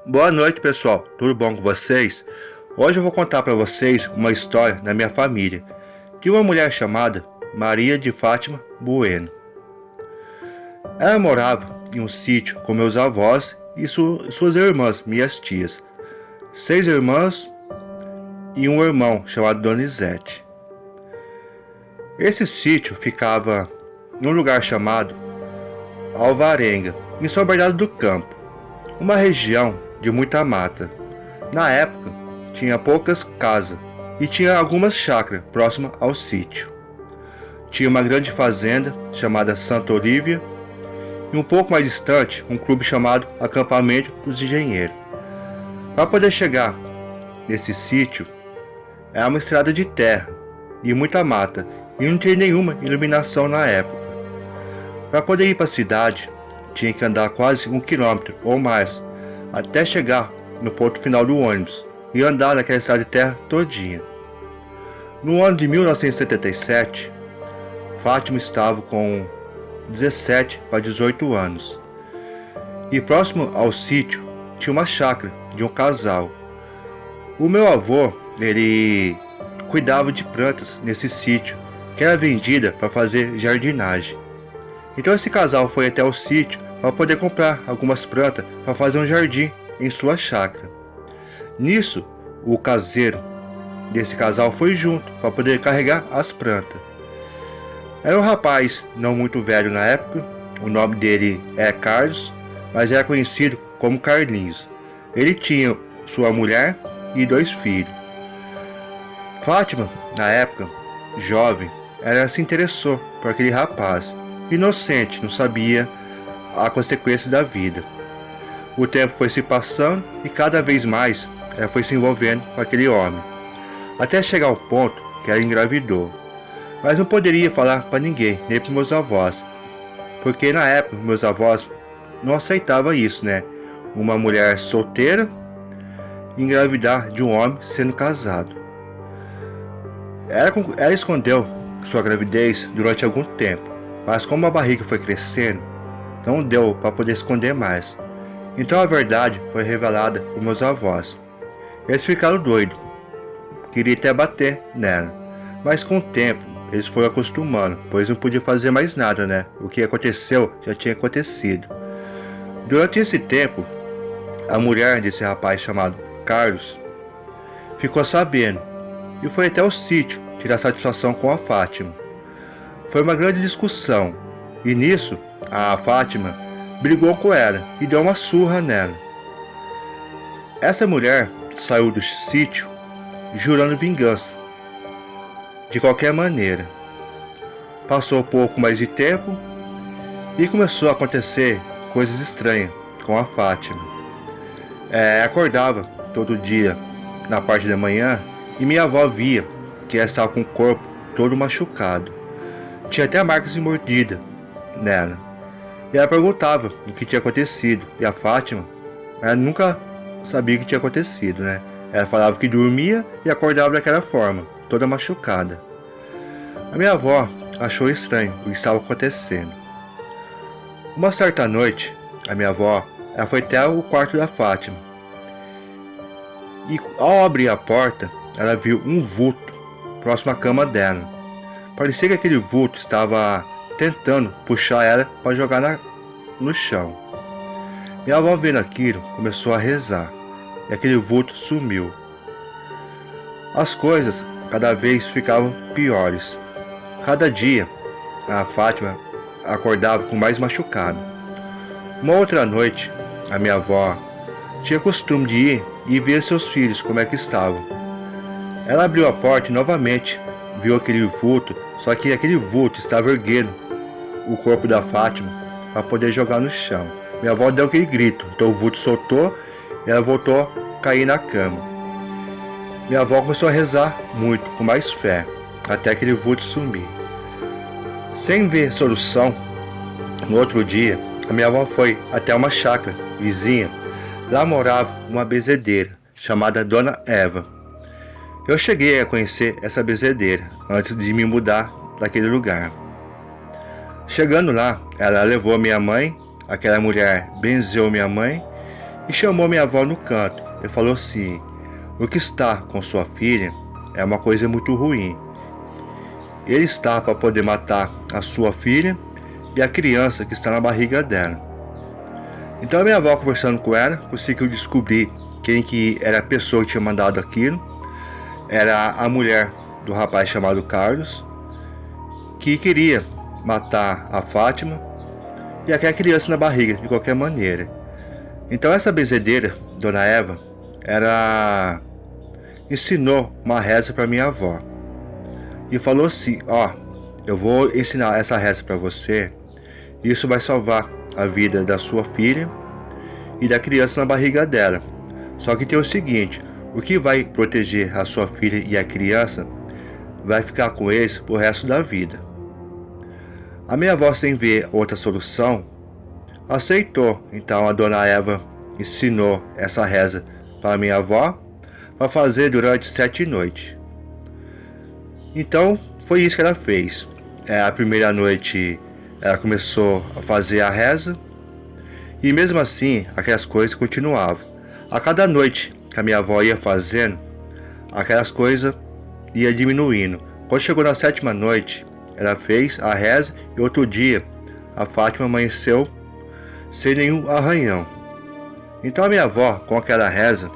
Boa noite, pessoal. Tudo bom com vocês? Hoje eu vou contar para vocês uma história da minha família, de uma mulher chamada Maria de Fátima Bueno. Ela morava em um sítio com meus avós e suas irmãs, minhas tias. 6 irmãs e um irmão chamado Donizete. Esse sítio ficava em um lugar chamado Alvarenga, em São Bernardo do Campo, uma região de muita mata. Na época, tinha poucas casas e tinha algumas chácaras próximas ao sítio. Tinha uma grande fazenda chamada Santa Olívia e um pouco mais distante um clube chamado Acampamento dos Engenheiros. Para poder chegar nesse sítio, é uma estrada de terra e muita mata e não tinha nenhuma iluminação na época. Para poder ir para a cidade, tinha que andar quase 1 quilômetro ou mais até chegar no ponto final do ônibus e andar naquela estrada de terra todinha. No ano de 1977, Fátima estava com 17 para 18 anos e próximo ao sítio tinha uma chácara de um casal. O meu avô, ele cuidava de plantas nesse sítio que era vendida para fazer jardinagem. Então esse casal foi até o sítio para poder comprar algumas plantas para fazer um jardim em sua chácara. Nisso, o caseiro desse casal foi junto para poder carregar as plantas. Era um rapaz não muito velho na época, o nome dele é Carlos, mas era conhecido como Carlinhos. Ele tinha sua mulher e 2 filhos. Fátima, na época, jovem, ela se interessou por aquele rapaz, inocente, não sabia a consequência da vida. O tempo foi se passando e cada vez mais ela foi se envolvendo com aquele homem, até chegar ao ponto que ela engravidou. Mas não poderia falar para ninguém, nem para meus avós, porque na época meus avós não aceitavam isso, né? Uma mulher solteira engravidar de um homem sendo casado. Ela escondeu sua gravidez durante algum tempo, mas como a barriga foi crescendo, não deu para poder esconder mais. Então a verdade foi revelada por meus avós. Eles ficaram doidos, queriam até bater nela, mas com o tempo eles foram acostumando, pois não podia fazer mais nada, né? O que aconteceu já tinha acontecido. Durante esse tempo, a mulher desse rapaz chamado Carlos ficou sabendo e foi até o sítio tirar satisfação com a Fátima. Foi uma grande discussão e nisso a Fátima brigou com ela e deu uma surra nela. Essa mulher saiu do sítio jurando vingança de qualquer maneira. Passou um pouco mais de tempo e começou a acontecer coisas estranhas com a Fátima. Acordava todo dia na parte da manhã e minha avó via que ela estava com o corpo todo machucado. Tinha até marcas de mordida nela. E ela perguntava o que tinha acontecido. E a Fátima, ela nunca sabia o que tinha acontecido, né? Ela falava que dormia e acordava daquela forma, toda machucada. A minha avó achou estranho o que estava acontecendo. Uma certa noite, a minha avó ela foi até o quarto da Fátima. E ao abrir a porta, ela viu um vulto próximo à cama dela. Parecia que aquele vulto estava tentando puxar ela para jogar no chão. Minha avó, vendo aquilo, começou a rezar e aquele vulto sumiu. As coisas cada vez ficavam piores. Cada dia a Fátima acordava com mais machucado. Uma outra noite, a minha avó tinha costume de ir e ver seus filhos como é que estavam. Ela abriu a porta e novamente viu aquele vulto, só que aquele vulto estava erguendo o corpo da Fátima para poder jogar no chão. Minha avó deu aquele grito, então o vulto soltou e ela voltou a cair na cama. Minha avó começou a rezar muito, com mais fé, até aquele vulto sumir. Sem ver solução, no outro dia, a minha avó foi até uma chácara vizinha. Lá morava uma bezedeira chamada Dona Eva. Eu cheguei a conhecer essa benzedeira antes de me mudar daquele lugar. Chegando lá, ela levou minha mãe, aquela mulher benzeu minha mãe e chamou minha avó no canto e falou assim: o que está com sua filha é uma coisa muito ruim. Ele está para poder matar a sua filha e a criança que está na barriga dela. Então a minha avó, conversando com ela, conseguiu descobrir quem que era a pessoa que tinha mandado aquilo. Era a mulher do rapaz chamado Carlos, que queria matar a Fátima e aquela criança na barriga de qualquer maneira. Então essa benzedeira, Dona Eva, ensinou uma reza para minha avó e falou assim: eu vou ensinar essa reza para você, isso vai salvar a vida da sua filha e da criança na barriga dela. Só que tem o seguinte: o que vai proteger a sua filha e a criança vai ficar com eles pro resto da vida. A minha avó, sem ver outra solução, aceitou. Então a Dona Eva ensinou essa reza para minha avó para fazer durante 7 noites. Então foi isso que ela fez. A primeira noite ela começou a fazer a reza e mesmo assim aquelas coisas continuavam. A cada noite que a minha avó ia fazendo, aquelas coisas ia diminuindo. Quando chegou na 7ª noite, ela fez a reza e outro dia a Fátima amanheceu sem nenhum arranhão. Então a minha avó, com aquela reza,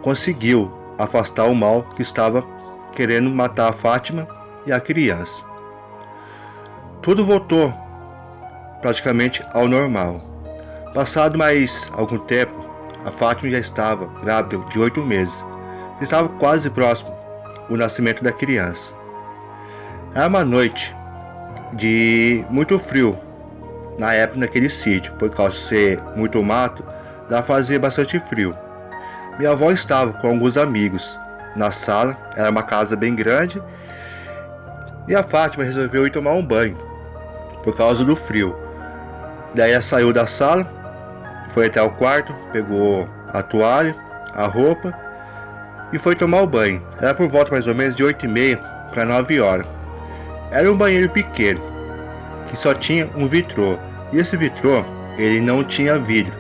conseguiu afastar o mal que estava querendo matar a Fátima e a criança. Tudo voltou praticamente ao normal. Passado mais algum tempo, a Fátima já estava grávida de 8 meses. Estava quase próximo o nascimento da criança. Era uma noite de muito frio na época naquele sítio, por causa de ser muito mato, lá fazia bastante frio. Minha avó estava com alguns amigos na sala, era uma casa bem grande, e a Fátima resolveu ir tomar um banho por causa do frio. Daí ela saiu da sala, foi até o quarto, pegou a toalha, a roupa e foi tomar o banho. Era por volta mais ou menos de 8h30 para 9 horas. Era um banheiro pequeno, que só tinha um vitrô. E esse vitrô, ele não tinha vidro.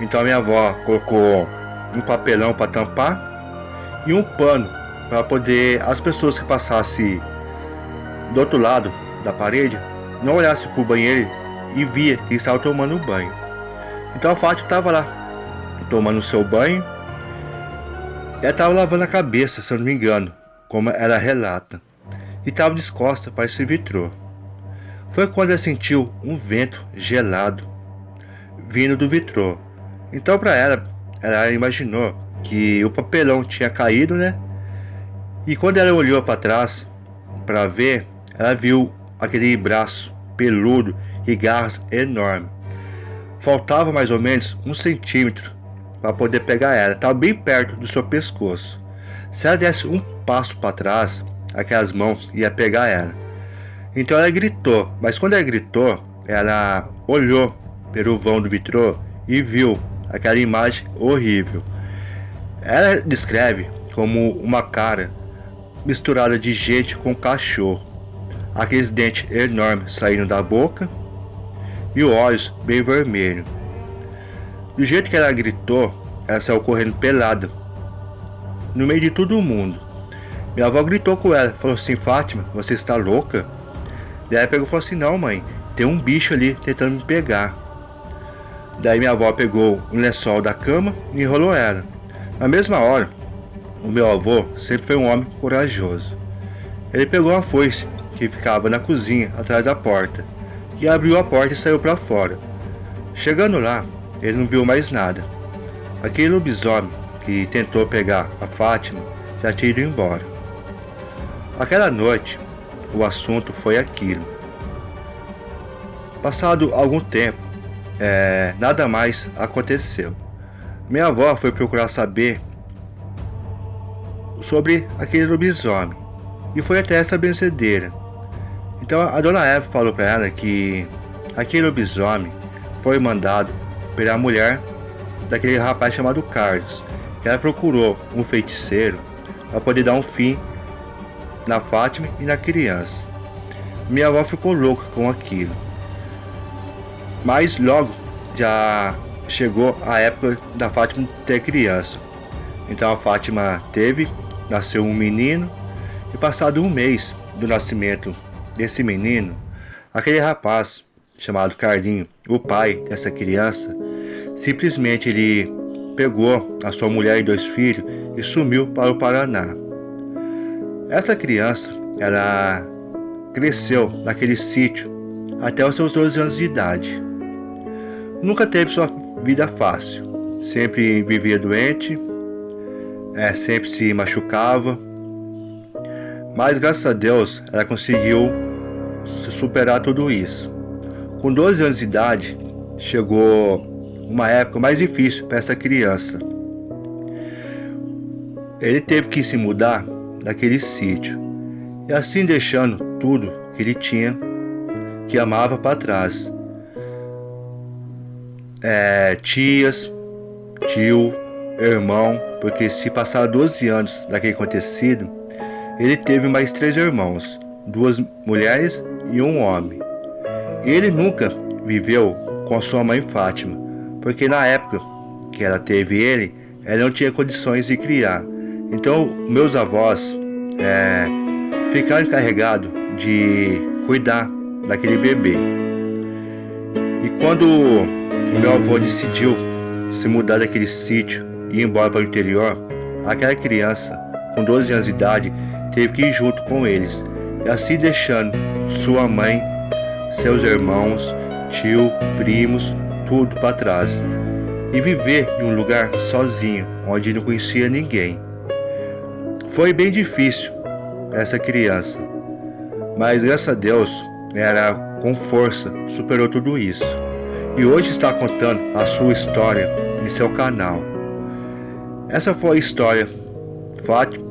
Então a minha avó colocou um papelão para tampar e um pano para poder as pessoas que passassem do outro lado da parede não olhassem para o banheiro e via que estava tomando banho. Então a Fátima estava lá, tomando o seu banho. Ela estava lavando a cabeça, se eu não me engano, como ela relata, e estava descosta para esse vitrô. Foi quando ela sentiu um vento gelado vindo do vitrô. Então para ela imaginou que o papelão tinha caído, né? E quando ela olhou para trás para ver, ela viu aquele braço peludo e garras enormes. Faltava mais ou menos 1 centímetro para poder pegar ela. Estava bem perto do seu pescoço. Se ela desse um passo para trás, aquelas mãos iam pegar ela. Então ela gritou, mas quando ela gritou, ela olhou pelo vão do vitrô e viu aquela imagem horrível. Ela descreve como uma cara misturada de gente com cachorro. Aqueles dentes enormes saindo da boca e os olhos bem vermelhos. Do jeito que ela gritou, ela saiu correndo pelada no meio de todo mundo. Minha avó gritou com ela, falou assim: Fátima, você está louca? Daí ela pegou e falou assim: não, mãe, tem um bicho ali tentando me pegar. Daí minha avó pegou um lençol da cama e enrolou ela. Na mesma hora, o meu avô sempre foi um homem corajoso. Ele pegou uma foice que ficava na cozinha atrás da porta e abriu a porta e saiu para fora. Chegando lá, ele não viu mais nada. Aquele lobisomem que tentou pegar a Fátima já tinha ido embora. Aquela noite, o assunto foi aquilo. Passado algum tempo, nada mais aconteceu. Minha avó foi procurar saber sobre aquele lobisomem e foi até essa benzedeira. Então a Dona Eva falou para ela que aquele lobisomem foi mandado pela mulher daquele rapaz chamado Carlos. que ela procurou um feiticeiro para poder dar um fim na Fátima e na criança. Minha avó ficou louca com aquilo. Mas logo já chegou a época da Fátima ter criança. Então a Fátima nasceu um menino, e passado um mês do nascimento desse menino, aquele rapaz chamado Carlinho, o pai dessa criança, simplesmente ele pegou a sua mulher e 2 filhos e sumiu para o Paraná. Essa criança, ela cresceu naquele sítio até os seus 12 anos de idade. Nunca teve sua vida fácil, sempre vivia doente, sempre se machucava, mas graças a Deus ela conseguiu superar tudo isso. Com 12 anos de idade, chegou uma época mais difícil para essa criança. Ele teve que se mudar daquele sítio, e assim deixando tudo que ele tinha, que amava, para trás. Tias, tio, irmão, porque se passaram 12 anos daquele acontecido, ele teve mais 3 irmãos, 2 mulheres e um homem. Ele nunca viveu com sua mãe Fátima, porque na época que ela teve ele, ela não tinha condições de criar. Então meus avós ficaram encarregados de cuidar daquele bebê. E quando o meu avô decidiu se mudar daquele sítio e ir embora para o interior, aquela criança com 12 anos de idade teve que ir junto com eles, e assim deixando sua mãe, seus irmãos, tio, primos, tudo para trás, e viver em um lugar sozinho, onde não conhecia ninguém. Foi bem difícil essa criança, mas graças a Deus ela com força superou tudo isso, e hoje está contando a sua história em seu canal. Essa foi a história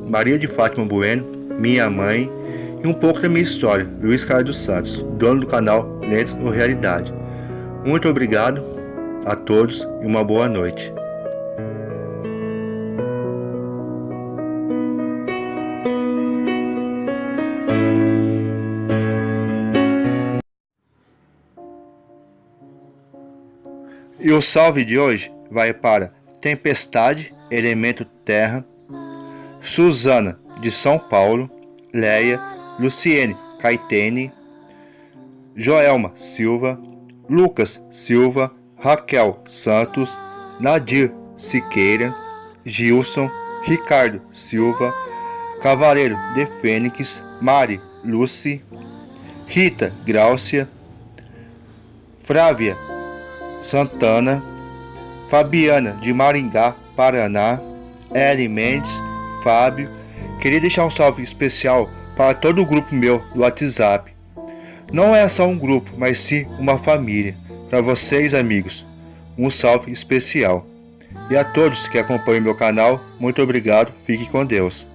Maria de Fátima Bueno, minha mãe, e um pouco da minha história, Luiz Carlos dos Santos, dono do canal Lentes ou Realidade. Muito obrigado a todos e uma boa noite. E o salve de hoje vai para Tempestade, elemento terra, Suzana de São Paulo, Leia, Luciene Caetene, Joelma Silva, Lucas Silva, Raquel Santos, Nadir Siqueira, Gilson, Ricardo Silva, Cavaleiro de Fênix, Mari Lucy, Rita Gráucia, Frávia Santana, Fabiana de Maringá, Paraná, Eri Mendes, Fábio. Queria deixar um salve especial para todo o grupo meu do WhatsApp. Não é só um grupo, mas sim uma família. Para vocês, amigos, um salve especial. E a todos que acompanham meu canal, muito obrigado, fique com Deus.